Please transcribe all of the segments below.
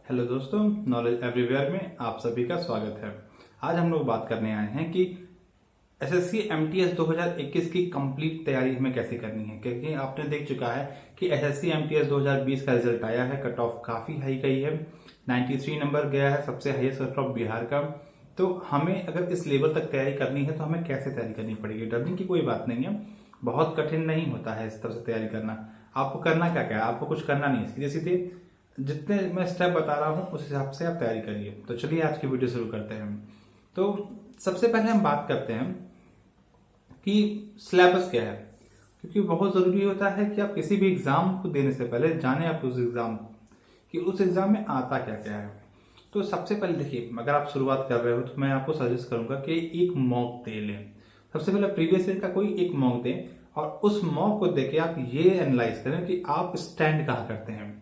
Hello दोस्तों, knowledge everywhere में आप सभी का स्वागत है। आज हम लोग बात करने आए हैं कि एसएससी एमटीएस 2021 की कंप्लीट तैयारी हमें कैसे करनी है, क्योंकि आपने देख चुका है कि एसएससी एमटीएस 2020 का रिजल्ट आया है। कट ऑफ काफी हाई गई है, 93 नंबर गया है, सबसे हाईएस्ट कट ऑफ बिहार का। तो हमें अगर इस लेवल तक तैयारी करनी है तो हमें कैसे तैयारी करनी पड़ेगी। डरने की कोई बात नहीं है, बहुत कठिन नहीं होता है इस तरह से तैयारी करना। आपको करना क्या क्या है, आपको कुछ करना नहीं है, सीधे सीधे जितने मैं स्टेप बता रहा हूं उस हिसाब से आप तैयारी करिए। तो चलिए आज की वीडियो शुरू करते हैं। तो सबसे पहले हम बात करते हैं कि सिलेबस क्या है, क्योंकि बहुत जरूरी होता है कि आप किसी भी एग्जाम को देने से पहले जाने आप उस एग्जाम कि उस एग्जाम में आता क्या क्या है। तो सबसे पहले देखिए, अगर आप शुरुआत कर रहे हो तो मैं आपको सजेस्ट करूंगा कि एक मॉक दे लें। सबसे पहले प्रीवियस ईयर का कोई एक मॉक दें और उस मॉक को देके आप ये एनालाइज करें कि आप स्टैंड कहाँ करते हैं।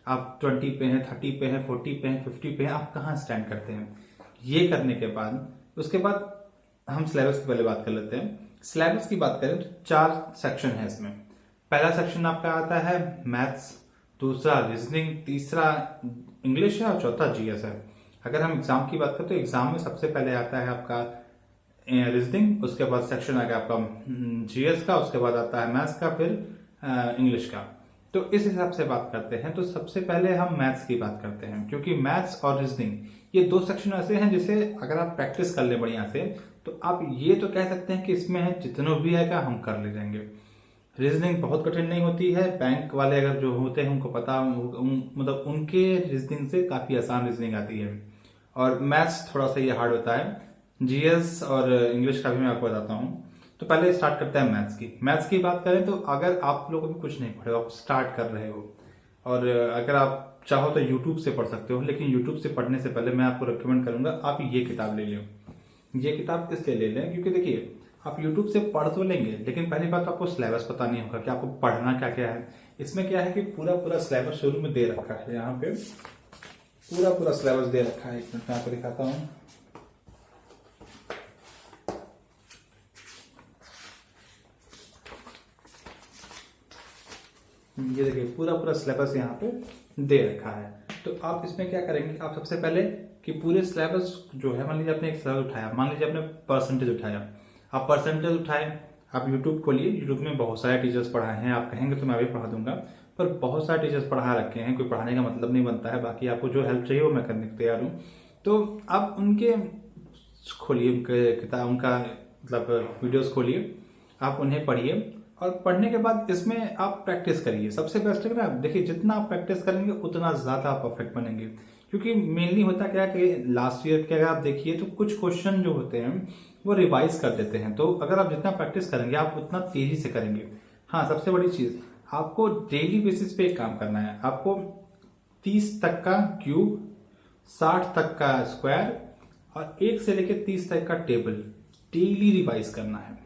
आप 20 पे हैं, 30 पे हैं, 40 पे हैं, 50 पे हैं, आप कहाँ स्टैंड करते हैं। ये करने के बाद उसके बाद हम सिलेबस की पहले बात कर लेते हैं। सिलेबस की बात करें तो 4 सेक्शन है इसमें। पहला सेक्शन आपका आता है मैथ्स, दूसरा रीजनिंग, तीसरा इंग्लिश है और चौथा जीएस है। अगर हम एग्जाम की बात करें तो एग्जाम में सबसे पहले आता है आपका रीजनिंग, उसके बाद सेक्शन आ गया आपका जीएस का, उसके बाद आता है मैथ्स का, फिर इंग्लिश का। तो इस हिसाब से बात करते हैं। तो सबसे पहले हम मैथ्स की बात करते हैं, क्योंकि मैथ्स और रीजनिंग ये 2 सेक्शन ऐसे हैं जिसे अगर आप प्रैक्टिस कर ले बढ़िया से तो आप ये तो कह सकते हैं कि इसमें है जितना भी आएगा हम कर ले जाएंगे। रीजनिंग बहुत कठिन नहीं होती है, बैंक वाले अगर जो होते हैं उनको पता मतलब उनके रीजनिंग से काफी आसान रीजनिंग आती है। और मैथ्स थोड़ा सा ये हार्ड होता है। जीएस और इंग्लिश का भी मैं आपको बताता हूँ। तो पहले स्टार्ट करते हैं मैथ्स की। मैथ्स की बात करें तो अगर आप लोग अभी कुछ नहीं पढ़े हो, आप स्टार्ट कर रहे हो और अगर आप चाहो तो यूट्यूब से पढ़ सकते हो, लेकिन यूट्यूब से पढ़ने से पहले मैं आपको रिकमेंड करूंगा आप ये किताब ले लें। ये किताब इसलिए ले लें क्योंकि देखिए, आप यूट्यूब से पढ़ तो लेंगे लेकिन पहली बात तो आपको सिलेबस पता नहीं होगा कि आपको पढ़ना क्या क्या है। इसमें क्या है कि पूरा पूरा सिलेबस शुरू में दे रखा है। यहाँ पे पूरा पूरा सिलेबस दे रखा है। एक मिनट में आपको दिखाता हूँ। ये देखिए, पूरा पूरा सिलेबस यहाँ पे दे रखा है। तो आप इसमें क्या करेंगे, आप सबसे पहले कि पूरे सिलेबस जो है, मान लीजिए आपने एक सिलेबस उठाया, मान लीजिए आपने परसेंटेज उठाया, आप परसेंटेज उठाए, आप यूट्यूब खोलिए। यूट्यूब में बहुत सारे टीचर्स पढ़ाए हैं, आप कहेंगे तो मैं भी पढ़ा दूंगा, पर बहुत सारे टीचर्स पढ़ा रखे हैं, कोई पढ़ाने का मतलब नहीं बनता है। बाकी आपको जो हेल्प चाहिए वो मैं करने को तैयार हूँ। तो आप उनके खोलिए, किताब उनका मतलब वीडियोस खोलिए, आप उन्हें पढ़िए और पढ़ने के बाद इसमें आप प्रैक्टिस करिए। सबसे बेस्ट है ना, देखिए जितना आप प्रैक्टिस करेंगे उतना ज्यादा आप परफेक्ट बनेंगे। क्योंकि मेनली होता क्या है कि लास्ट ईयर के अगर आप देखिए तो कुछ क्वेश्चन जो होते हैं वो रिवाइज कर देते हैं। तो अगर आप जितना प्रैक्टिस करेंगे आप उतना तेजी से करेंगे। हाँ, सबसे बड़ी चीज, आपको डेली बेसिस पे एक काम करना है। आपको 30 तक का क्यूब, 60 तक का स्क्वायर और 1 से लेकर 30 तक का टेबल डेली रिवाइज करना है।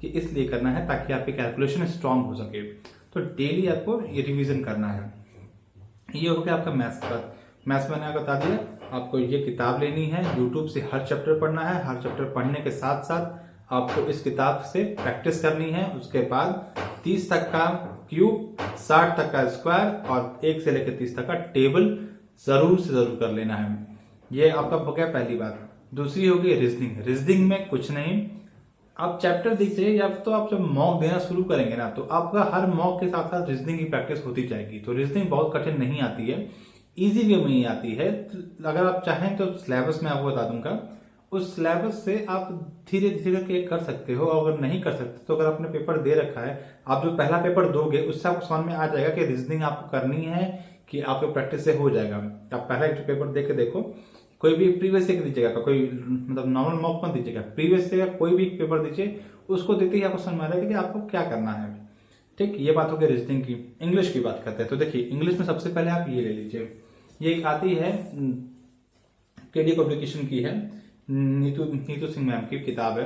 ये इसलिए करना है ताकि आपकी कैलकुलेशन स्ट्रांग हो सके। तो डेली आपको ये रिवीजन करना है। ये हो गया आपका मैथ्स का। मैथ्स मैंने आपको बता दिया। आपको ये किताब लेनी है, यूट्यूब से हर चैप्टर पढ़ना है। हर चैप्टर पढ़ने के साथ साथ आपको इस किताब से प्रैक्टिस करनी है। उसके बाद 30 तक का क्यूब, 60 तक का स्क्वायर और 1 से लेकर 30 तक का टेबल जरूर से जरूर कर लेना है। ये आपका हो गया पहली बात। दूसरी होगी रीजनिंग। रीजनिंग में कुछ नहीं, आप चैप्टर देखिए या तो आप जब मॉक देना शुरू करेंगे ना तो आपका हर मॉक के साथ साथ रीजनिंग की प्रैक्टिस होती जाएगी। तो रीजनिंग बहुत कठिन नहीं आती है, इजी वे में ही आती है। तो अगर आप चाहें तो सिलेबस में आपको बता दूंगा, उस सिलेबस से आप धीरे धीरे के कर सकते हो। और अगर नहीं कर सकते तो अगर आपने पेपर दे रखा है, आप जो पहला पेपर दोगे उससे आपको समझ में आ जाएगा कि रीजनिंग आपको करनी है कि आपको प्रैक्टिस से हो जाएगा। आप पहला एक पेपर दे के देखो, कोई भी प्रीवियस ईयर दीजिएगा, कोई मतलब नॉर्मल मॉक मत दीजिएगा, प्रीवियस ईयर कोई भी पेपर दीजिए, उसको देते ही आपको समझ में आ जाएगा कि आपको क्या करना है। ठीक, ये बात हो गई रीजनिंग की। इंग्लिश की बात करते हैं। तो देखिए, इंग्लिश में सबसे पहले आप ये ले लीजिए। ये एक आती है केडी पब्लिकेशन की है, नीतू सिंह मैम की किताब है।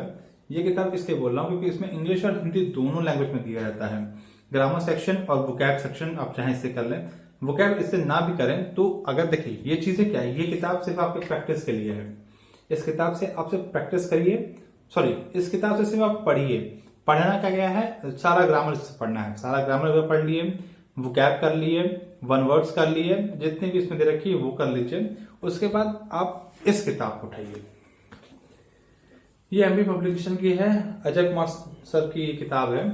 ये किताब इसलिए बोल रहा हूँ क्योंकि इसमें इंग्लिश और हिंदी दोनों लैंग्वेज में दिया जाता है। ग्रामर सेक्शन और वोकैब सेक्शन आप चाहे इससे कर लें, वोकैब इससे ना भी करें तो अगर देखिए ये चीजें क्या है, ये किताब सिर्फ आपके प्रैक्टिस के लिए है। इस किताब से आप सिर्फ प्रैक्टिस करिए, सॉरी इस किताब से सिर्फ आप पढ़िए। पढ़ना क्या गया है, सारा ग्रामर से पढ़ना है। सारा ग्रामर अगर पढ़ लिए, वोकैब कर लिए, वन वर्ड्स कर लिए, जितनी भी इसमें दे रखी है वो कर लीजिए। उसके बाद आप इस किताब को उठाइए, ये एमबी पब्लिकेशन की है, अजय कुमार सर की किताब है।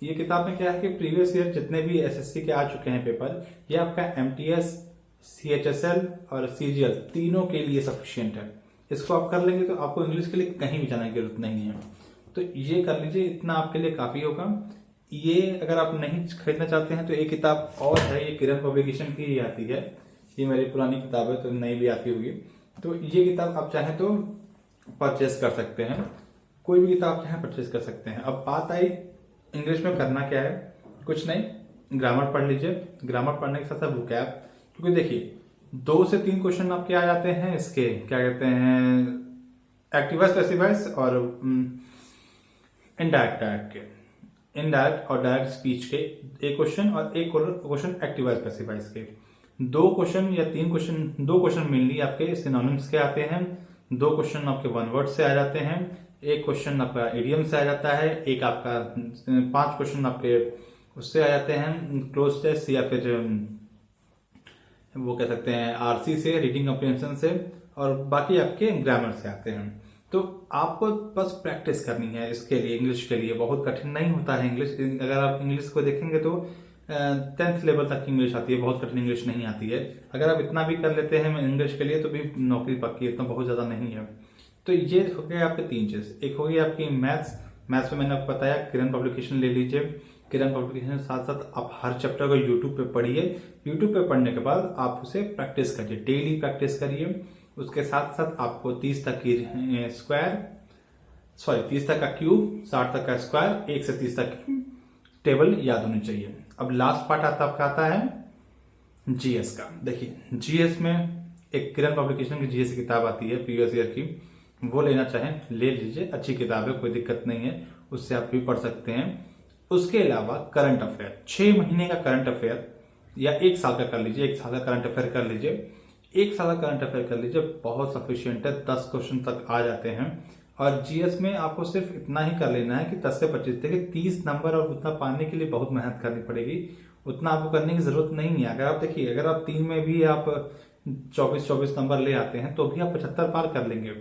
ये किताब में क्या है कि प्रीवियस ईयर जितने भी एसएससी के आ चुके हैं पेपर, ये आपका एमटीएस, सीएचएसएल और सीजीएल तीनों के लिए सफिशियंट है। इसको आप कर लेंगे तो आपको इंग्लिश के लिए कहीं भी जाने की जरूरत नहीं है। तो ये कर लीजिए, इतना आपके लिए काफी होगा। ये अगर आप नहीं खरीदना चाहते हैं तो एक किताब और है, ये किरण पब्लिकेशन की ही आती है। ये मेरी पुरानी किताब है तो नई भी आती होगी। तो ये किताब आप चाहें तो परचेस कर सकते हैं, कोई भी किताब चाहे परचेस कर सकते हैं। अब बात आई इंग्लिश में करना क्या है, कुछ नहीं, ग्रामर पढ़ लीजिए। ग्रामर पढ़ने के साथ साथ वोकैब, क्योंकि देखिए 2 से 3 क्वेश्चन आपके आ जाते हैं इसके, क्या कहते हैं, एक्टिवा स्पेसिफाइज और इनडायरेक्ट के, इनडायरेक्ट और डायरेक्ट स्पीच के एक क्वेश्चन और एक क्वेश्चन एक्टिवा स्पेसिफाइज के। 2 क्वेश्चन या 3 क्वेश्चन, 2 क्वेश्चन मेनली आपके सिनोनिम्स के आते हैं, 2 क्वेश्चन आपके वन वर्ड से आ जाते हैं, एक क्वेश्चन आपका इडियम से आ जाता है, एक आपका 5 क्वेश्चन आपके उससे आ जाते हैं क्लोज टेस्ट या फिर वो कह सकते हैं आरसी से, रीडिंग कम्प्रिहेंशन से, और बाकी आपके ग्रामर से आते हैं। तो आपको बस प्रैक्टिस करनी है इसके लिए। इंग्लिश के लिए बहुत कठिन नहीं होता है इंग्लिश। अगर आप इंग्लिश को देखेंगे तो 10th लेवल तक की इंग्लिश आती है, बहुत कठिन इंग्लिश नहीं आती है। अगर आप इतना भी कर लेते हैं इंग्लिश के लिए तो भी नौकरी पक्की, इतना बहुत ज्यादा नहीं है। तो ये हो गए आपके 3 चीज। एक हो गई आपकी मैथ्स, मैथ्स में मैंने आपको बताया किरण पब्लिकेशन ले लीजिए। किरण पब्लिकेशन के साथ साथ आप हर चैप्टर को यूट्यूब पे पढ़िए। यूट्यूब पे पढ़ने के बाद आप उसे प्रैक्टिस करिए, डेली प्रैक्टिस करिए। उसके साथ साथ आपको 30 तक की स्क्वायर, 30 तक का क्यूब, 60 तक का स्क्वायर, 1 से 30 तक की टेबल याद होनी चाहिए। अब लास्ट पार्ट आपका आता है जीएस का। देखिए जीएस में एक किरण पब्लिकेशन की जीएस की किताब आती है प्रीवियस ईयर की, वो लेना चाहें ले लीजिए, अच्छी किताब है, कोई दिक्कत नहीं है, उससे आप भी पढ़ सकते हैं। उसके अलावा करंट अफेयर, 6 महीने का करंट अफेयर या 1 साल का कर लीजिए, 1 साल का करंट अफेयर कर लीजिए, 1 साल का करंट अफेयर कर लीजिए, बहुत सफिशियंट है, 10 क्वेश्चन तक आ जाते हैं। और जीएस में आपको सिर्फ इतना ही कर लेना है कि 10 से 25, देखिए 30 नंबर और उतना पाने के लिए बहुत मेहनत करनी पड़ेगी, उतना आपको करने की जरूरत नहीं है। अगर आप देखिए, अगर आप 3 में भी आप 24 नंबर ले आते हैं तो भी आप 75 पार कर लेंगे।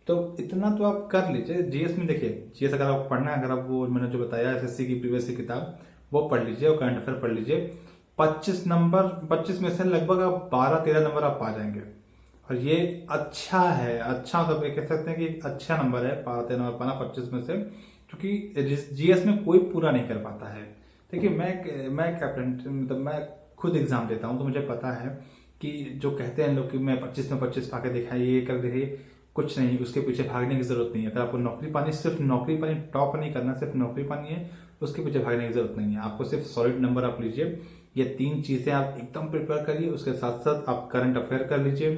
तो इतना तो आप कर लीजिए। जीएस में देखिए, जीएस अगर आप पढ़ना है, अगर आप वो मैंने जो बताया एसएससी की प्रीवियस की किताब वो पढ़ लीजिए और करंट अफेयर पढ़ लीजिए। 25 नंबर, 25 में से लगभग आप 12-13 नंबर आप पा जाएंगे। और ये अच्छा है, अच्छा मतलब कह सकते हैं कि अच्छा नंबर है 12-13 नंबर पाना 25 में से, क्योंकि जीएस में कोई पूरा नहीं कर पाता है। देखिए मैं कैप्टन, मतलब मैं खुद एग्जाम देता हूँ तो मुझे पता है कि जो कहते हैं लोग कि मैं 25 में 25 पा के दिखाई, ये कर दिखाइए, कुछ नहीं, उसके पीछे भागने की जरूरत नहीं है। अगर आपको नौकरी पानी, सिर्फ नौकरी पानी, टॉप नहीं करना, सिर्फ नौकरी पानी है, उसके पीछे भागने की जरूरत नहीं है। आपको सिर्फ सॉलिड नंबर आप लीजिए, ये 3 चीजें आप एकदम प्रिपेयर करिए। उसके साथ साथ आप करंट अफेयर कर लीजिए।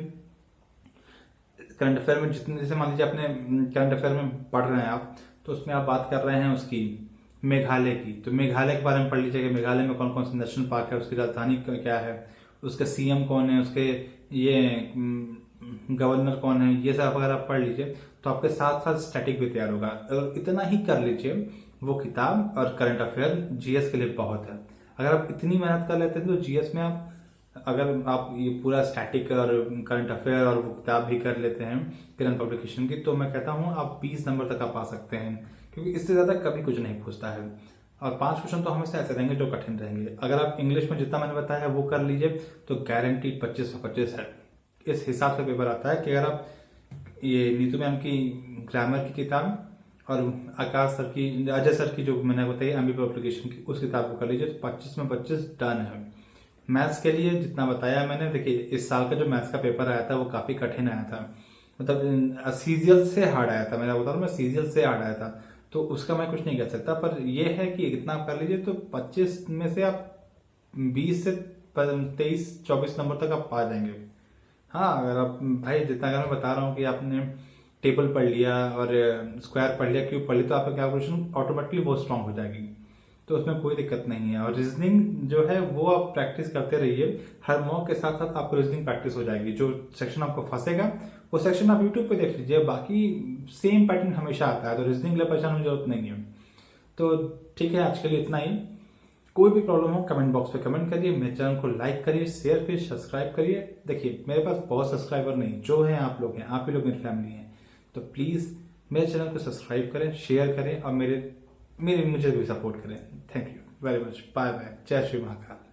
करंट अफेयर में जितने, जैसे मान लीजिए अपने करंट अफेयर में पढ़ रहे हैं आप, तो उसमें आप बात कर रहे हैं उसकी मेघालय की, तो मेघालय के बारे में पढ़ लीजिए कि मेघालय में कौन कौन से नेशनल पार्क है, उसकी राजधानी क्या है, उसका सीएम कौन है, उसके ये गवर्नर कौन है, ये सब अगर आप पढ़ लीजिए तो आपके साथ साथ स्टैटिक भी तैयार होगा। और इतना ही कर लीजिए, वो किताब और करंट अफेयर जीएस के लिए बहुत है। अगर आप इतनी मेहनत कर लेते हैं तो जीएस में आप, अगर आप ये पूरा स्टैटिक और करंट अफेयर और वो किताब भी कर लेते हैं किरण पब्लिकेशन की, तो मैं कहता हूँ आप 20 नंबर तक आप पा सकते हैं, क्योंकि इससे ज्यादा कभी कुछ नहीं पूछता है। और 5 क्वेश्चन तो हमेशा ऐसे रहेंगे जो कठिन रहेंगे। अगर आप इंग्लिश में जितना मैंने बताया वो कर लीजिए तो गारंटी 25/25 है। इस हिसाब से पेपर आता है कि अगर आप ये नीतू मैम की ग्रामर की किताब और आकाश सर की, अजय सर की जो मैंने बताई एमबी पब्लिकेशन की, उस किताब को कर लीजिए तो 25 में 25 डन है। मैथ्स के लिए जितना बताया मैंने, देखिए इस साल का जो मैथ्स का पेपर आया था वो काफी कठिन आया था, मतलब सीजीएल से हार्ड आया था। मैं बता रहा हूँ, सीजीएल से हार्ड आया था, तो उसका मैं कुछ नहीं कह सकता। पर ये है कि इतना आप कर लीजिए तो 25 में से आप 20 से 23-24 नंबर तक आप पा जाएंगे। हाँ, अगर आप भाई जितना, अगर मैं बता रहा हूँ कि आपने टेबल पढ़ लिया और स्क्वायर पढ़ लिया, क्यूब पढ़ लिया, तो आपका कैलकुलेशन ऑटोमेटिकली बहुत स्ट्रांग हो जाएगी, तो उसमें कोई दिक्कत नहीं है। और रीजनिंग जो है वो आप प्रैक्टिस करते रहिए, हर मॉक के साथ साथ आपको रीजनिंग प्रैक्टिस हो जाएगी। जो सेक्शन आपको फंसेगा वो सेक्शन आप यूट्यूब पे देख लीजिए, बाकी सेम पैटर्न हमेशा आता है, तो रीजनिंग के लिए परेशान होने की जरूरत नहीं है। तो ठीक है, आज के लिए इतना ही। कोई भी प्रॉब्लम हो कमेंट बॉक्स पे कमेंट करिए, मेरे चैनल को लाइक करिए, शेयर करिए, सब्सक्राइब करिए। देखिए मेरे पास बहुत सब्सक्राइबर नहीं, जो हैं आप लोग हैं, आप ही लोग मेरी फैमिली हैं, तो प्लीज़ मेरे चैनल को सब्सक्राइब करें, शेयर करें और मुझे भी सपोर्ट करें। Thank you very much, bye bye, जय श्री महाकाल।